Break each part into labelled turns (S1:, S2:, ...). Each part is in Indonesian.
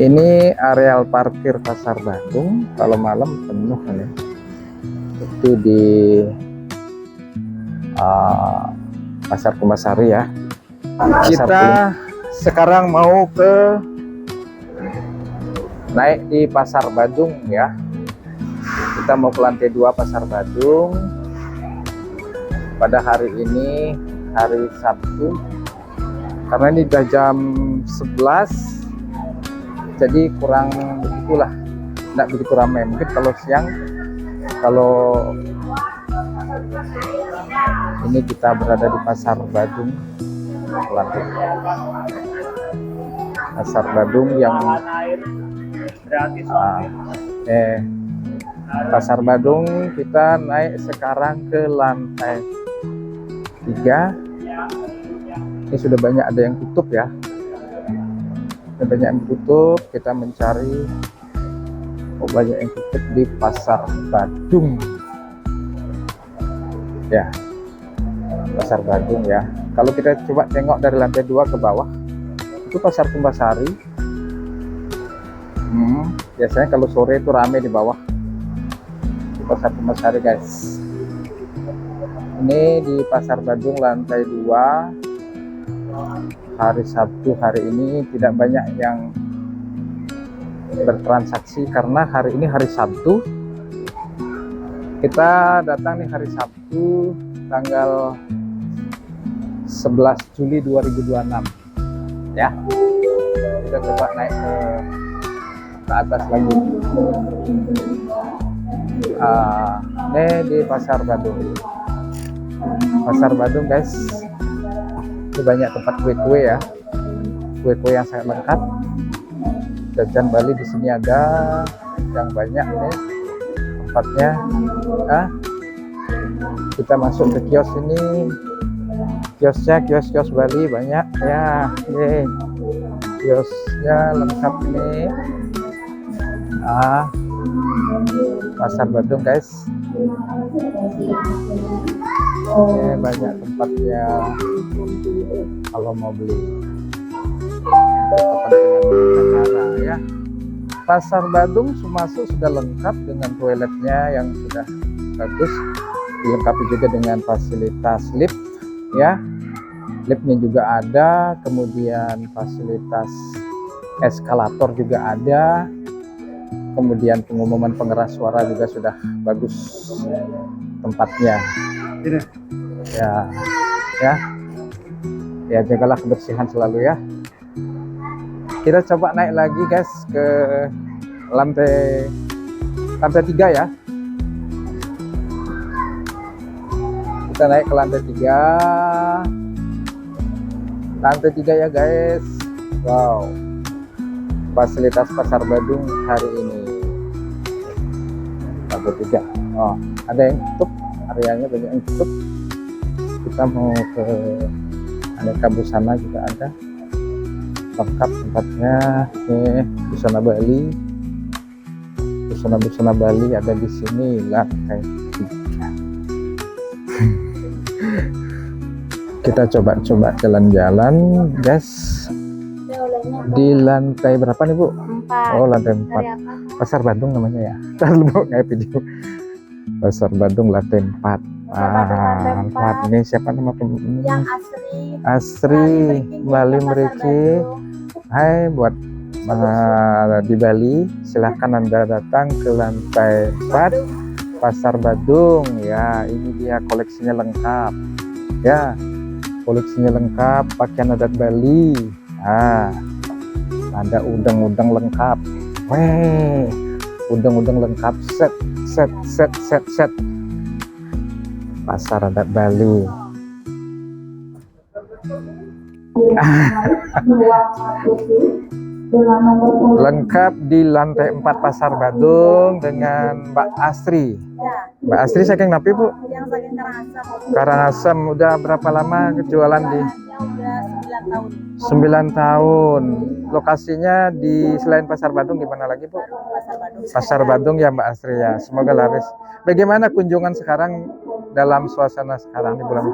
S1: Ini areal parkir Pasar Badung. Kalau malam penuh kan ya. Itu di Pasar Kumbasari ya. Kita sekarang mau naik di Pasar Badung ya. Kita mau ke lantai 2 Pasar Badung. Pada hari ini hari Sabtu. Karena ini udah jam 11. Jadi kurang begitulah, tidak begitu ramai. Mungkin kalau siang, kalau ini kita berada di Pasar Badung, Pasar Badung yang Pasar Badung kita naik sekarang ke lantai 3. Ini sudah banyak ada yang tutup ya. Banyak yang tutup, kita mencari banyak yang tutup di Pasar Badung ya, Pasar Badung ya. Kalau kita coba tengok dari lantai 2 ke bawah, itu Pasar Kumbasari. Biasanya kalau sore itu ramai di bawah, di Pasar Kumbasari guys. Ini di Pasar Badung lantai 2. Hari Sabtu hari ini tidak banyak yang bertransaksi karena hari ini hari Sabtu. Kita datang nih hari Sabtu tanggal 11 Juli 2026 ya. Kita coba naik ke atas lagi. Ini di Pasar Badung. Pasar Badung guys. Ini banyak tempat kue-kue ya, kue-kue yang sangat lengkap. Jajan Bali di sini ada yang banyak nih tempatnya. Kita masuk ke kios ini, kiosnya kios Bali banyak ya. Nih kiosnya lengkap nih. Pasar Badung guys. Ini banyak tempatnya kalau mau beli kepentingan ya. Pasar Badung masuk sudah lengkap dengan toiletnya yang sudah bagus, dilengkapi juga dengan fasilitas lift ya. Liftnya juga ada, kemudian fasilitas eskalator juga ada, kemudian pengumuman pengeras suara juga sudah bagus tempatnya ya, jagalah kebersihan selalu ya. Kita coba naik lagi guys ke lantai 3 ya. Kita naik ke lantai 3 ya guys. Wow, fasilitas Pasar Badung hari ini lantai 3. Ada yang tutup, areanya banyak yang tutup. Kita mau ke aneka busana juga ada, lengkap tempatnya. Busana Bali, busana Bali ada di sini lantai 3. Kita coba jalan-jalan guys. Di lantai berapa nih Bu?
S2: 4.
S1: Lantai 4. Pasar Badung namanya ya. Ntar lu kayak video. Pasar Badung lantai 4. 4. Ini siapa nama pemiliknya?
S2: Yang
S1: Asri Bali Meriki. Hai buat di Bali, silahkan Anda datang ke lantai 4 Pasar Badung ya. Ini dia koleksinya lengkap ya, koleksinya lengkap, pakaian adat Bali. Ada udang-udang lengkap, udang-udang lengkap, set. Pasar adat Bali. Lengkap di lantai 4 Pasar Badung dengan Mbak Asri. Mbak Asri saking napi Bu?
S2: Yang saking Karangasem.
S1: Karangasem. Udah berapa lama jualan di?
S2: Udah 9 tahun.
S1: 9 tahun. Lokasinya di selain Pasar Badung di mana lagi Bu? Pasar Badung ya Mbak Asri ya. Semoga laris. Bagaimana kunjungan sekarang dalam suasana sekarang di bulan?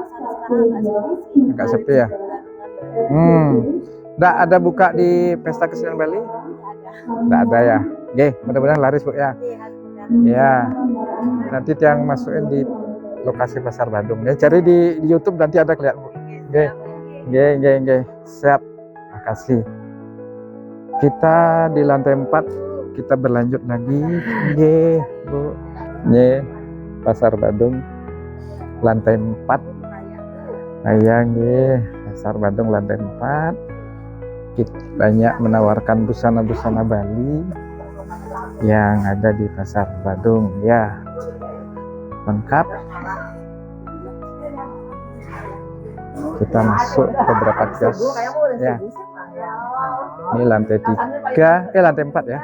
S1: Agak sepi ya. Nggak ada buka di Pesta Kesenian Bali? Nggak ada ya. Oke, mudah-mudahan laris Bu ya.
S2: Iya, harus benar.
S1: Ya, nanti yang masukin di lokasi Pasar Badung. Ya, cari di YouTube nanti ada kelihatan Bu. Oke, oke. Siap. Makasih. Kita di lantai 4, kita berlanjut lagi. Oke, Bu. Ini Pasar Badung lantai 4. Ayang ya, Pasar Badung lantai 4. Banyak menawarkan busana-busana Bali yang ada di Pasar Badung ya, lengkap. Kita masuk ke beberapa kios ya. Ini lantai 3, lantai 4 ya.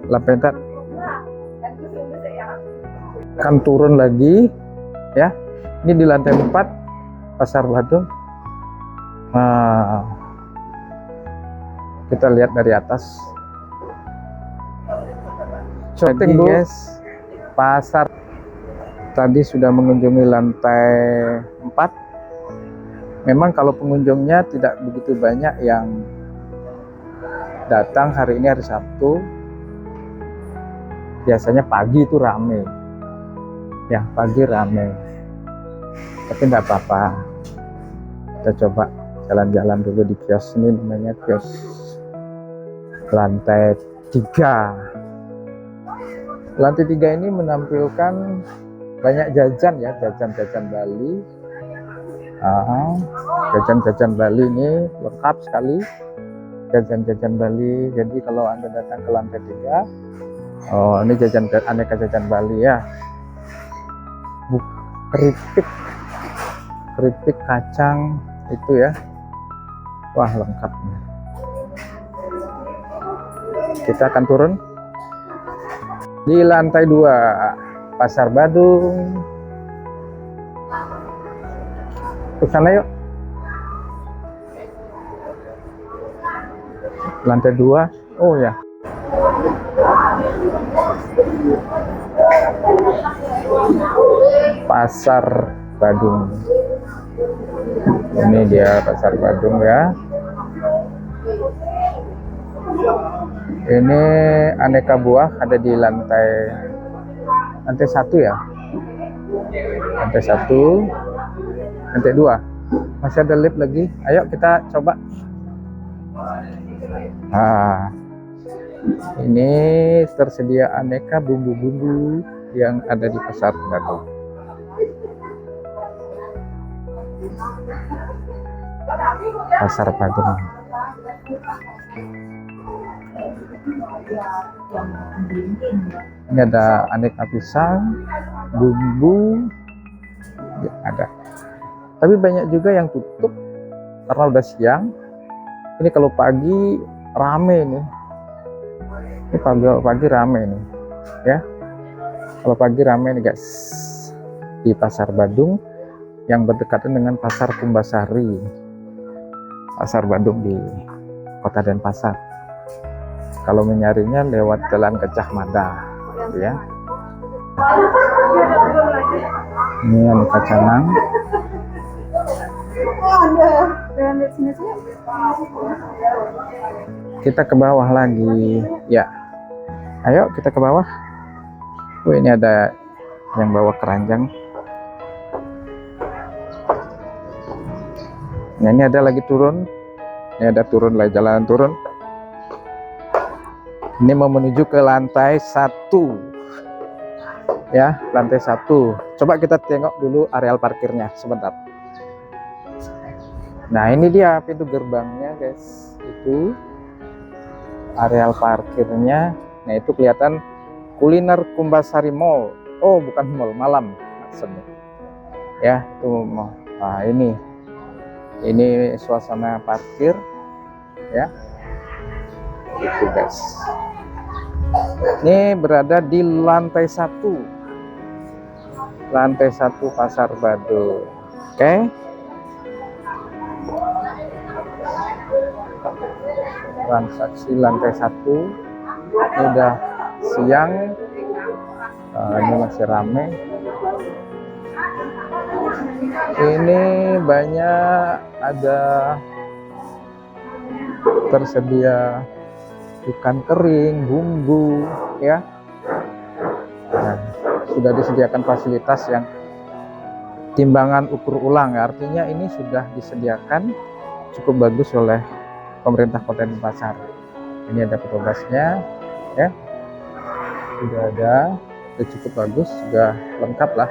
S1: Lantai 4 kan turun lagi ya. Ini di lantai 4 Pasar Badung. Kita lihat dari atas. Jadi guys, pasar tadi sudah mengunjungi lantai 4. Memang kalau pengunjungnya tidak begitu banyak yang datang hari ini, hari Sabtu. Biasanya pagi itu rame ya, pagi rame, tapi enggak apa-apa. Kita coba jalan-jalan dulu di kios ini, namanya kios lantai 3. Lantai 3 ini menampilkan banyak jajan ya, jajan-jajan Bali. Jajan-jajan Bali ini lengkap sekali, jajan-jajan Bali. Jadi kalau Anda datang ke lantai 3, oh ini jajan, aneka jajan Bali ya. Keripik kacang itu ya, wah lengkap. Kita akan turun di lantai 2 Pasar Badung. Ke sana yuk. Lantai 2. Oh ya. Pasar Badung. Ini dia Pasar Badung ya. Ini aneka buah ada di lantai 1 ya. Lantai 1, lantai 2. Masih ada lift lagi. Ayo kita coba. Ini tersedia aneka bumbu-bumbu yang ada di Pasar Badung. Pasar Badung. Ini ada aneka pisang, bumbu, ya, ada. Tapi banyak juga yang tutup karena udah siang. Ini kalau pagi rame ini. Ini pagi rame nih, ya. Kalau pagi rame nih guys, di Pasar Badung yang berdekatan dengan Pasar Kumbasari. Pasar Badung di Kota Denpasar. Kalau menyarinya lewat Jalan Gajah Mada, gitu ya. Ini aneka canang. Kita ke bawah lagi, ya. Ayo kita ke bawah. Ini ada yang bawa keranjang. Nah, ini ada lagi turun. Ini ada turun lagi, jalan turun. Ini mau menuju ke lantai 1. Ya, lantai 1. Coba kita tengok dulu areal parkirnya sebentar. Nah, ini dia pintu gerbangnya, guys. Itu areal parkirnya. Nah, itu kelihatan Kuliner Kumbasari Mall. Oh, bukan mall, malam maksudnya. Ya, itu mall. Nah, ini suasana parkir ya. Itu guys. Ini berada di lantai 1. Lantai 1 Pasar Badung. Oke. Transaksi lantai 1. Ini udah siang. Ini masih rame. Ini banyak ada tersedia ikan kering, bumbu, ya. Nah, sudah disediakan fasilitas yang timbangan ukur ulang, ya. Artinya ini sudah disediakan cukup bagus oleh pemerintah Kota Denpasar. Ini ada petugasnya, ya. Sudah ada, sudah cukup bagus, sudah lengkap lah.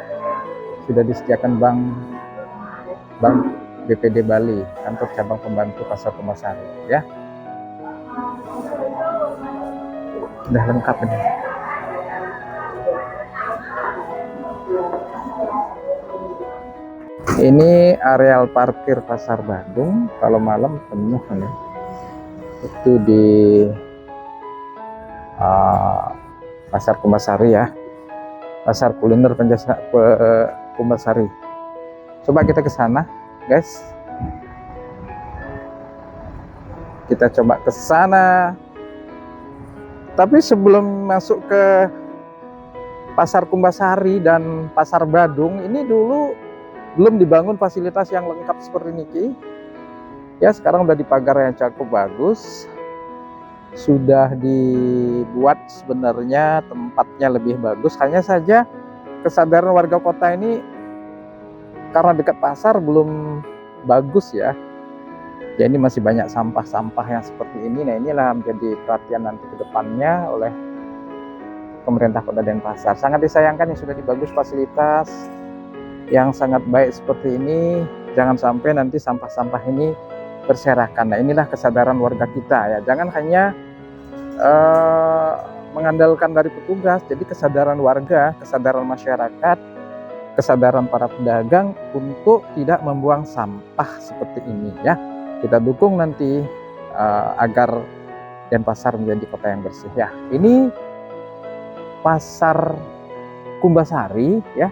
S1: Sudah disediakan bank BPD Bali, kantor cabang pembantu Pasar Kumbasari, ya. Sudah lengkap ini. Ini areal parkir Pasar Badung. Kalau malam penuh nih. Itu di Pasar Kumbasari, ya. Pasar kuliner Kumbasari. Coba kita ke sana, guys. Kita coba ke sana. Tapi sebelum masuk ke Pasar Kumbasari dan Pasar Badung, ini dulu belum dibangun fasilitas yang lengkap seperti ini. Ya, sekarang udah dipagar yang cukup bagus. Sudah dibuat sebenarnya tempatnya lebih bagus. Hanya saja kesadaran warga kota ini karena dekat pasar belum bagus, ya. Jadi masih banyak sampah-sampah yang seperti ini. Nah, inilah menjadi perhatian nanti ke depannya oleh pemerintah Kota Denpasar. Sangat disayangkan yang sudah dibagus fasilitas yang sangat baik seperti ini, jangan sampai nanti sampah-sampah ini berserakan. Nah, inilah kesadaran warga kita, ya. Jangan hanya mengandalkan dari petugas, jadi kesadaran warga, kesadaran masyarakat, kesadaran para pedagang untuk tidak membuang sampah seperti ini, ya. Kita dukung nanti agar Denpasar menjadi kota yang bersih, ya. Ini Pasar Kumbasari, ya.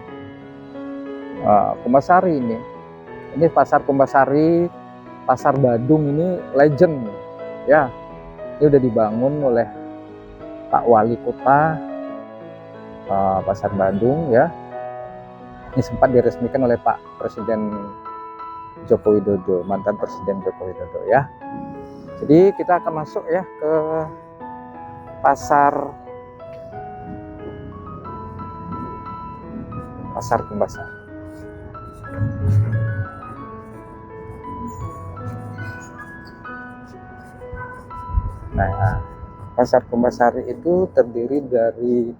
S1: Kumbasari ini Pasar Kumbasari, Pasar Badung ini legend, ya. Ini udah dibangun oleh Pak Wali Kota Pasar Badung, ya. Ini sempat diresmikan oleh Pak Presiden Joko Widodo, mantan Presiden Joko Widodo, ya. Jadi kita akan masuk, ya, ke Pasar Kumbasari. Nah, Pasar Kumbasari itu terdiri dari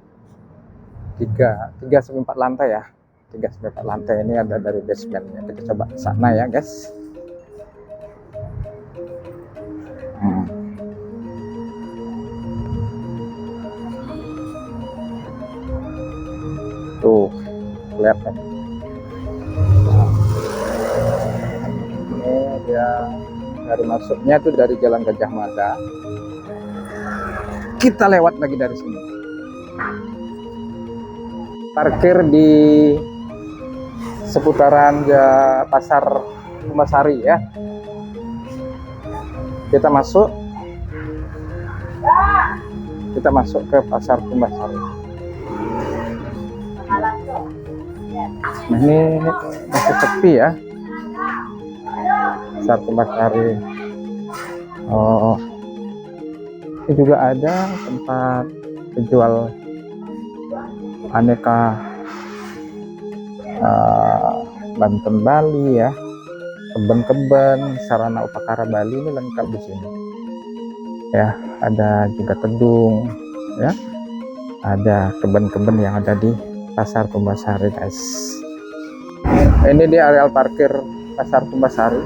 S1: 3 sampai 4 lantai, ya. 3 sampai 4 lantai ini ada dari basementnya. Kita coba ke sana, ya, guys. Tuh, kelihatan. Ini dia dari masuknya tuh dari Jalan Gajah Mada. Kita lewat lagi dari sini. Parkir di seputaran Pasar Kumbasari, ya. Kita masuk ke Pasar Kumbasari. Nah, ini masih sepi, ya, Pasar Kumbasari. Oh, ini juga ada tempat penjual aneka Banten Bali, ya, keben-keben, sarana upakara Bali ini lengkap di sini, ya. Ada juga tedung, ya, ada keben-keben yang ada di Pasar Kumbasari, guys. Ini di areal parkir Pasar Kumbasari.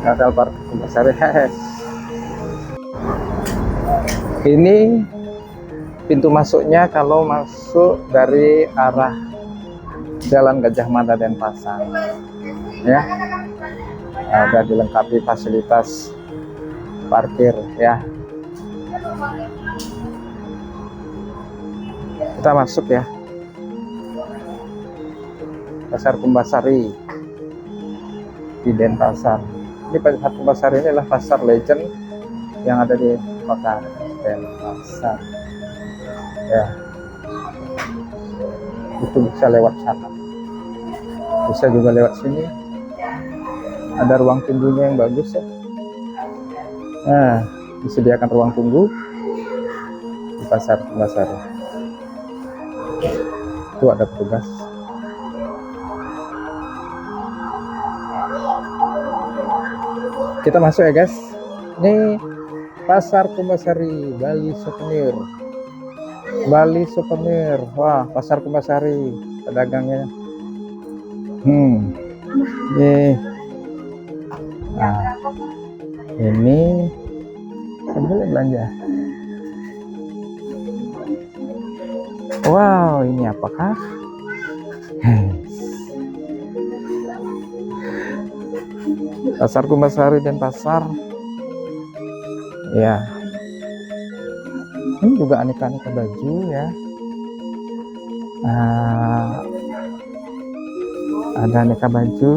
S1: Areal parkir Kumbasari, guys. Ini pintu masuknya kalau masuk dari arah Jalan Gajah Mada Denpasar, ya. Ada dilengkapi fasilitas parkir, ya. Kita masuk, ya, Pasar Kumbasari di Denpasar. Ini Pasar Kumbasari ini adalah pasar legend yang ada di Kota Denpasar, ya. Itu bisa lewat sana. Bisa juga lewat sini. Ada ruang tunggunya yang bagus ya. Nah, disediakan ruang tunggu di pasar Kumbasari. Itu ada petugas. Kita masuk ya guys. Ini pasar Kumbasari, Bali Souvenir. Bali Souvenir. Wah, pasar Kumbasari pedagangnya. Nah, ini sambil belanja. Wow, ini apakah? Pasar Kumbasari dan pasar. Ya. Ini juga aneka-aneka baju ya. Ada aneka baju.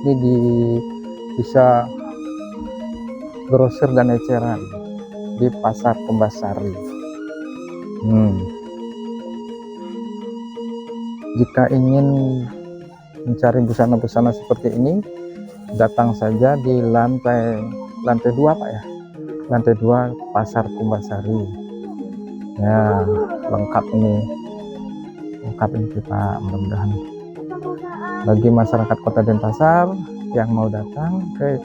S1: Ini bisa grosir dan eceran di pasar Kumbasari. Jika ingin mencari busana-busana seperti ini, datang saja di lantai 2 Pak ya, lantai 2 pasar Kumbasari ya. Lengkap ini Pak, mudah-mudahan bagi masyarakat Kota Denpasar yang mau datang ke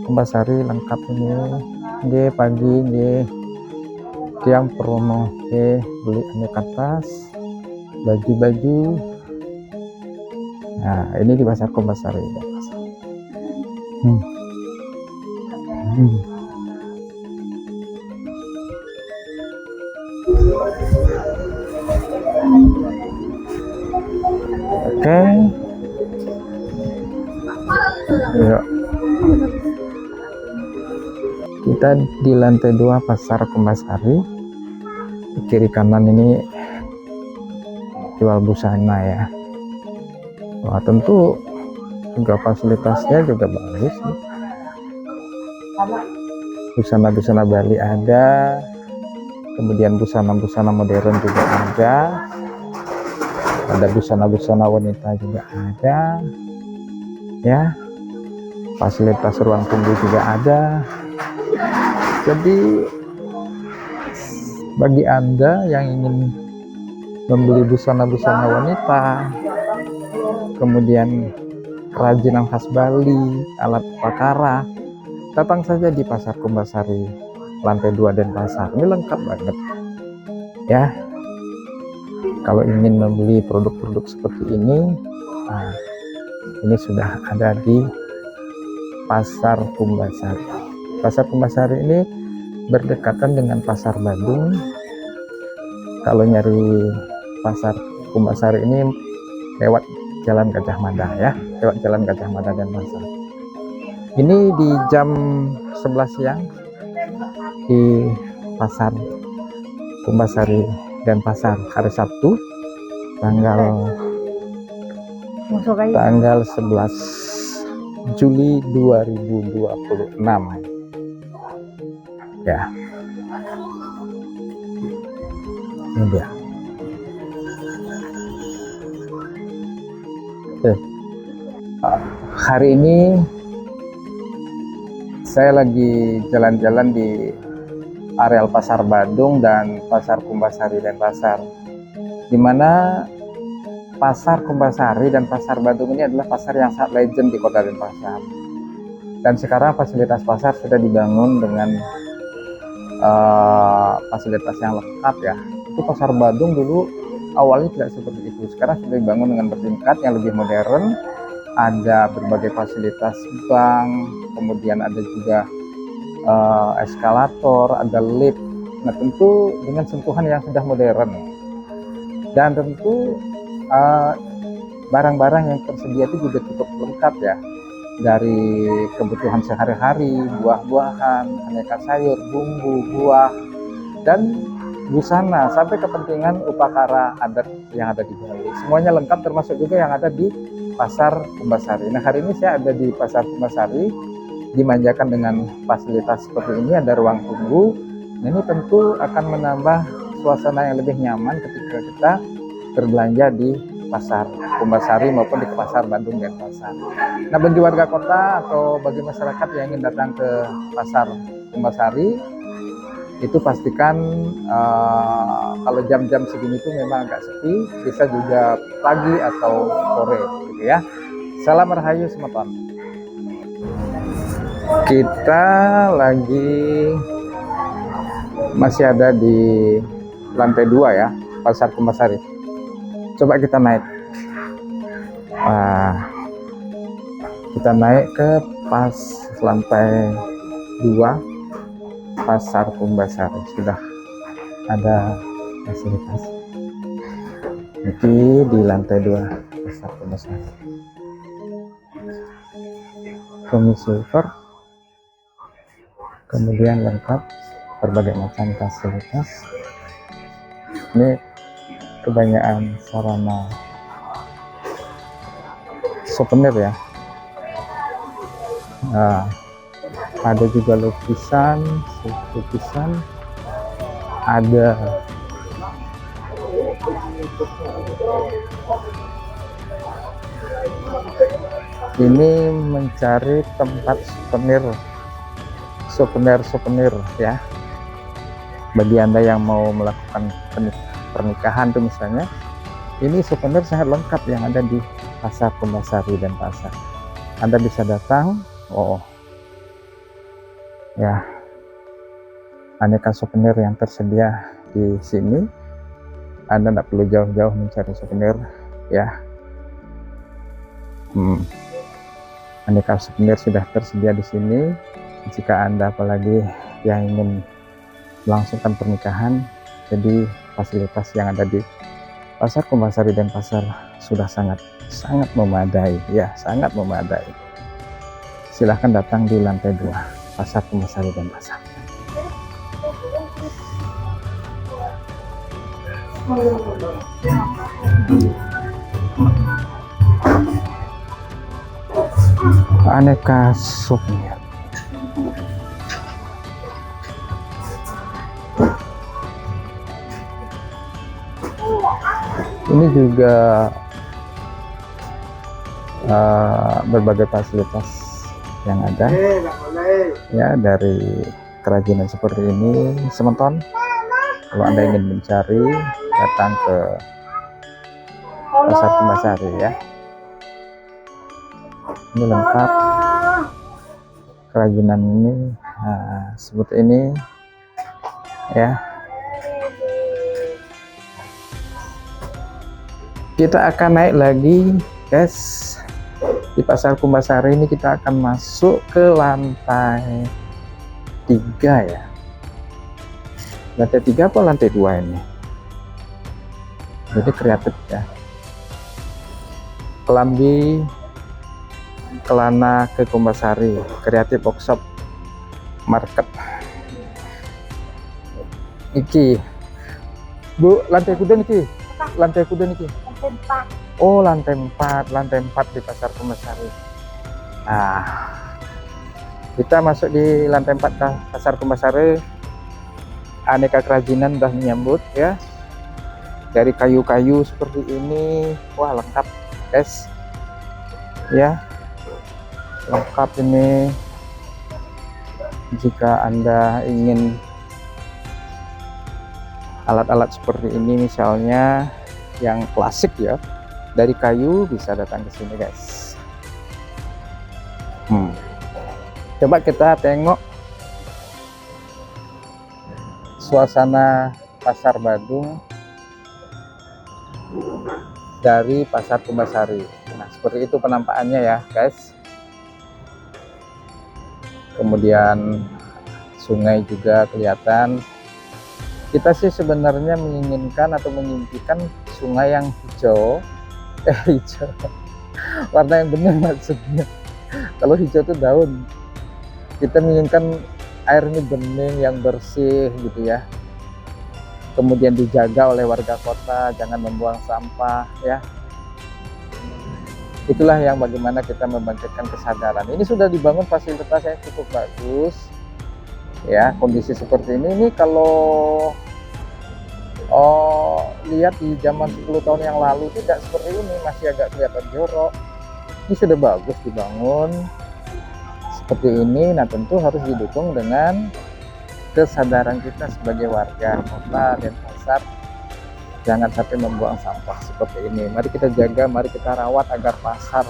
S1: Kumbasari lengkap ini. Pagi tiang promo beli aneka tas, baju-baju. Nah, ini di pasar Kumbasari. Oke. Yuk. Kita di lantai 2 pasar Kumbasari. Di kiri kanan ini jual busana ya. Wah, tentu juga fasilitasnya juga bagus nih. Busana-busana Bali ada, kemudian busana-busana modern juga ada busana-busana wanita juga ada ya. Fasilitas ruang tunggu juga ada. Jadi bagi Anda yang ingin membeli busana-busana wanita, kemudian kerajinan khas Bali, alat pakara, datang saja di pasar Kumbasari lantai 2 Denpasar. Ini lengkap banget ya. Kalau ingin membeli produk-produk seperti ini, ini sudah ada di pasar Kumbasari. Pasar Kumbasari ini berdekatan dengan pasar Badung. Kalau nyari pasar Kumbasari ini lewat Jalan Gajah Mada ya, lewat Jalan Gajah Mada dan Pasar. Ini di jam 11 siang di pasar Kumbasari dan Pasar hari Sabtu tanggal 11 Juli 2026 ya. Ini dia. Hari ini saya lagi jalan-jalan di areal Pasar Badung dan Pasar Kumbasari dan Pasar, dimana Pasar Kumbasari dan Pasar Badung ini adalah pasar yang sangat legend di Kota Denpasar. Dan sekarang fasilitas pasar sudah dibangun dengan fasilitas yang lengkap ya. Itu Pasar Badung dulu awalnya tidak seperti itu, sekarang sudah dibangun dengan bertingkat yang lebih modern. Ada berbagai fasilitas bank, kemudian ada juga eskalator, ada lift. Nah, tentu dengan sentuhan yang sudah modern, dan tentu barang-barang yang tersedia itu juga cukup lengkap ya, dari kebutuhan sehari-hari, buah-buahan, aneka sayur, bumbu, buah, dan busana, sampai kepentingan upacara adat yang ada di Bali. Semuanya lengkap, termasuk juga yang ada di Pasar Kumbasari. Nah, hari ini saya ada di Pasar Kumbasari, dimanjakan dengan fasilitas seperti ini, ada ruang tunggu. Nah, ini tentu akan menambah suasana yang lebih nyaman ketika kita berbelanja di pasar Kumbasari maupun di pasar Badung Denpasar. Nah, bagi warga kota atau bagi masyarakat yang ingin datang ke pasar Kumbasari, itu pastikan kalau jam-jam segini itu memang agak sepi, bisa juga pagi atau sore gitu ya. Salam Rahayu Semeton. Kita masih ada di lantai 2 ya, pasar Kumbasari. Coba kita naik. Kita naik ke lantai 2 pasar Kumbasari. Sudah ada fasilitas di lantai 2 pasar Kumbasari. Romi silver, kemudian lengkap berbagai macam fasilitas. Ini kebanyakan sarana souvenir ya. Ada juga lukisan, ada ini mencari tempat souvenir ya. Bagi Anda yang mau melakukan pernikahan tuh misalnya, ini souvenir sangat lengkap yang ada di pasar Kumbasari Denpasar. Anda bisa datang, ya, aneka souvenir yang tersedia di sini. Anda tidak perlu jauh-jauh mencari souvenir ya. Aneka souvenir sudah tersedia di sini. Jika Anda apalagi yang ingin melangsungkan pernikahan, jadi fasilitas yang ada di pasar Kumbasari Denpasar sudah sangat memadai ya, sangat memadai. Silahkan datang di lantai 2 pasar Kumbasari Denpasar. Aneka souvenir. Ini juga berbagai fasilitas yang ada ya dari kerajinan seperti ini, Semeton. Kalau Anda ingin mencari, datang ke pasar Kumbasari ya. Ini lengkap kerajinan ini, seperti ini ya. Kita akan naik lagi guys. Di pasar Kumbasari ini kita akan masuk ke lantai 3 ya. Lantai 3 apa lantai 2 ini? Jadi kreatif ya. Kelambi Kelana ke Kumbasari, kreatif workshop market. Iki Bu, lantai kuda niki. Lantai kuda niki.
S2: Lantai 4.
S1: Oh, lantai 4 di pasar Kumbasari. Nah, kita masuk di lantai 4 pasar Kumbasari. Aneka kerajinan sudah menyambut ya. Dari kayu-kayu seperti ini, wah lengkap guys. Ya, lengkap ini. Jika Anda ingin alat-alat seperti ini, misalnya yang klasik ya, dari kayu, bisa datang ke sini guys. Coba kita tengok suasana pasar Badung dari pasar Kumbasari. Nah, seperti itu penampakannya ya guys. Kemudian sungai juga kelihatan. Kita sih sebenarnya menginginkan atau mengimpikan sungai yang hijau, warna yang benar maksudnya. Kalau hijau itu daun, kita menginginkan air ini bening yang bersih gitu ya. Kemudian dijaga oleh warga kota, jangan membuang sampah ya. Itulah yang bagaimana kita membangkitkan kesadaran. Ini sudah dibangun fasilitas yang cukup bagus ya. Kondisi seperti ini kalau lihat di zaman 10 tahun yang lalu tidak seperti ini, masih agak kelihatan jorok. Ini sudah bagus dibangun seperti ini. Nah, tentu harus didukung dengan kesadaran kita sebagai warga kota Denpasar, jangan sampai membuang sampah seperti ini. Mari kita jaga, mari kita rawat agar pasar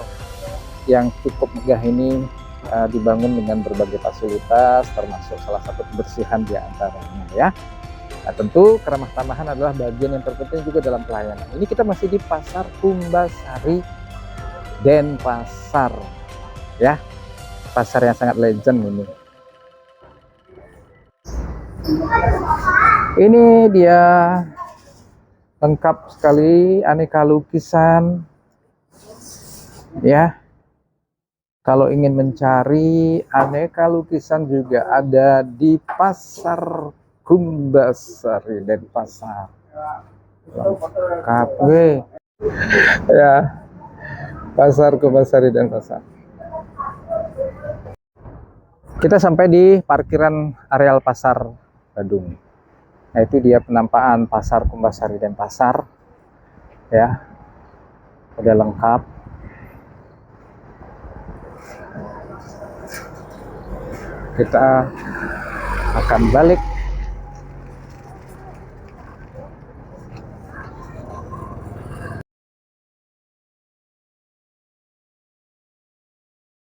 S1: yang cukup megah ini dibangun dengan berbagai fasilitas, termasuk salah satu kebersihan di antaranya ya. Nah, tentu keramah tamahan adalah bagian yang terpenting juga dalam pelayanan. Ini kita masih di Pasar Kumbasari, Denpasar ya, pasar yang sangat legend ini. Ini dia lengkap sekali, aneka lukisan ya. Kalau ingin mencari aneka lukisan juga ada di Pasar Kumbasari Denpasar. Lengkap ya, Pasar Kumbasari Denpasar. Kita sampai di parkiran areal Pasar Badung. Nah, itu dia penampakan Pasar Kumbasari Denpasar ya, udah lengkap. Kita akan balik